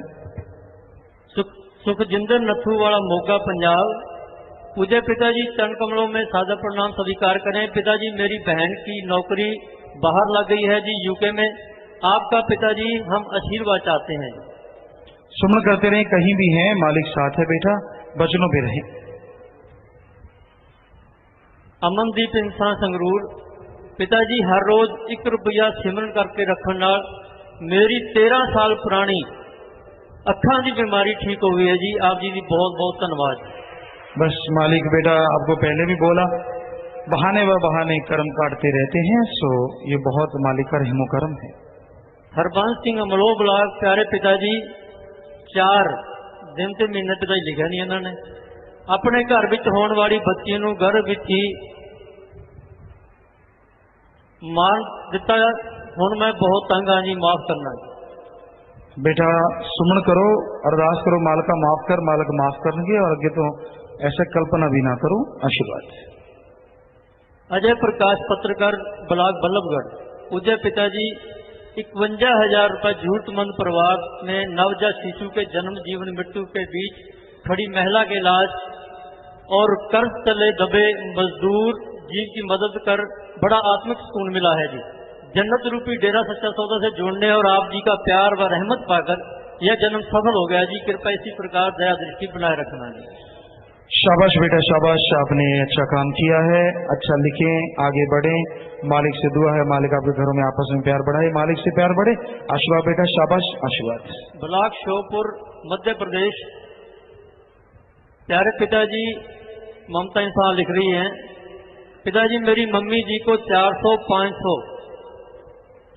सुखजिंदर नथू वाला, मोगा, पंजाब। पूज्य पिताजी चरण कमलों में सादा प्रणाम स्वीकार करें। पिताजी मेरी बहन की नौकरी बाहर लग गई है जी, यूके में। आपका पिताजी हम आशीर्वाद चाहते हैं। सुमन करते रहे, कहीं भी हैं मालिक साथ है बेटा, बचनों पे रहे। अमनदीप इंसान, संगरूर। पिताजी हर रोज 1 रुपया सिमरन करके रखने नाल मेरी 13 साल पुरानी अखां की बीमारी ठीक हो गई है जी। आप जी की बहुत बहुत धन्यवाद। बस मालिक बेटा आपको पहले भी बोला, बहाने व बहाने कर्म काटते रहते हैं, सो ये बहुत मालिक का रहमो करम है। हरबंस सिंह, अमलो ब्लॉक। प्यारे पिताजी 4 दिन ते महीने पिताजी लिखा नहीं इन्होंने। अपने घर विच होने वाली बच्ची नूं गर्भ विच ही मार दिता, हुण मैं बहुत तंग हाँ जी, माफ करना। बेटा सुमन करो, अरदास करो, मालिका माफ कर, मालिक माफ करनगे और अगे तो ऐसा कल्पना भी ना करो। आशीर्वाद। अजय प्रकाश, पत्रकार, ब्लॉक बल्लभगढ़। पूज्य पिताजी 51,000 रुपए जरूरतमंद परिवार में नवजात शिशु के जन्म, जीवन, मृत्यु के बीच खड़ी महिला के इलाज और कर्ज तले दबे मजदूर जीव की मदद कर बड़ा आत्मिक सुकून मिला है जी। जन्नत रूपी डेरा सच्चा सौदा से जुड़ने और आप जी का प्यार व रहमत पाकर यह जन्म सफल हो गया जी। कृपया इसी प्रकार दया दृष्टि बनाए रखना जी। शाबाश बेटा, शाबाश, आपने अच्छा काम किया है। अच्छा लिखें, आगे बढ़ें। मालिक से दुआ है, मालिक आपके घरों में आपस में प्यार बढ़ाए, मालिक से प्यार बढ़े। आशीर्वाद बेटा, शाबाश, आशीर्वाद। ब्लॉक श्योपुर, मध्य प्रदेश। प्यारे पिताजी ममता इंसान लिख रही हैं, पिताजी मेरी मम्मी जी को 400-500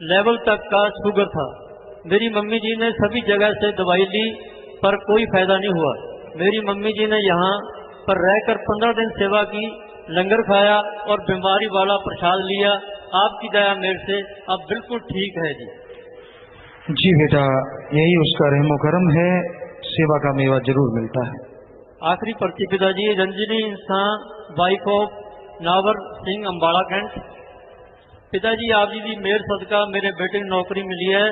लेवल तक का शुगर था। मेरी मम्मी जी ने सभी जगह से दवाई ली पर कोई फायदा नहीं हुआ। मेरी मम्मी जी ने यहाँ पर रहकर 15 दिन सेवा की, लंगर खाया और बीमारी वाला प्रसाद लिया। आपकी दया मेरे से अब बिल्कुल ठीक है जी। जी बेटा, यही उसका रहमो करम है, सेवा का मेवा जरूर मिलता है। आखिरी पर्ची पिताजी, रंजनी इंसान वाइफ ऑफ नावर सिंह अंबाला कैंट। पिताजी आप जी की मेहर सदका मेरे बेटे को नौकरी मिली है।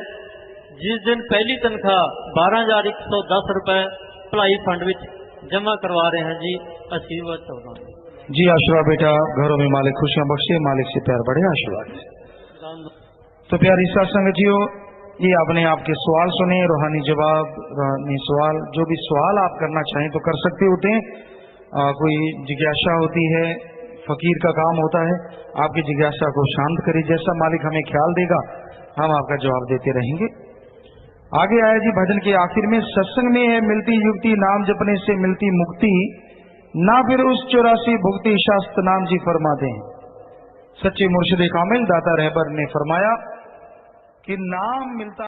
जिस दिन पहली तनख्वाह 12,110 रुपए भलाई फंड विच जमा करवा रहे हैं जी, आशीर्वाद चाहता हूं। जी आशीर्वाद बेटा, घरों में मालिक खुशियां बख्शे, मालिक से प्यार बढ़े, आशीर्वाद। तो प्यारी सत्संग जियो, ये आपने आपके सवाल सुने, रूहानी जवाब, रूहानी सवाल, जो भी सवाल आप करना चाहें तो कर सकते होते हैं। कोई जिज्ञासा होती है, फकीर का काम होता है आपकी जिज्ञासा को शांत करे, जैसा मालिक हमें ख्याल देगा हम आपका जवाब देते रहेंगे। आगे आया जी भजन के आखिर में, सत्संग में है मिलती युक्ति, नाम जपने से मिलती मुक्ति, ना फिर उस 84 भुक्ति, शास्त्र नाम जी फरमाते हैं। सच्चे मुर्शिद कामिल दाता रहबर ने फरमाया कि नाम मिलता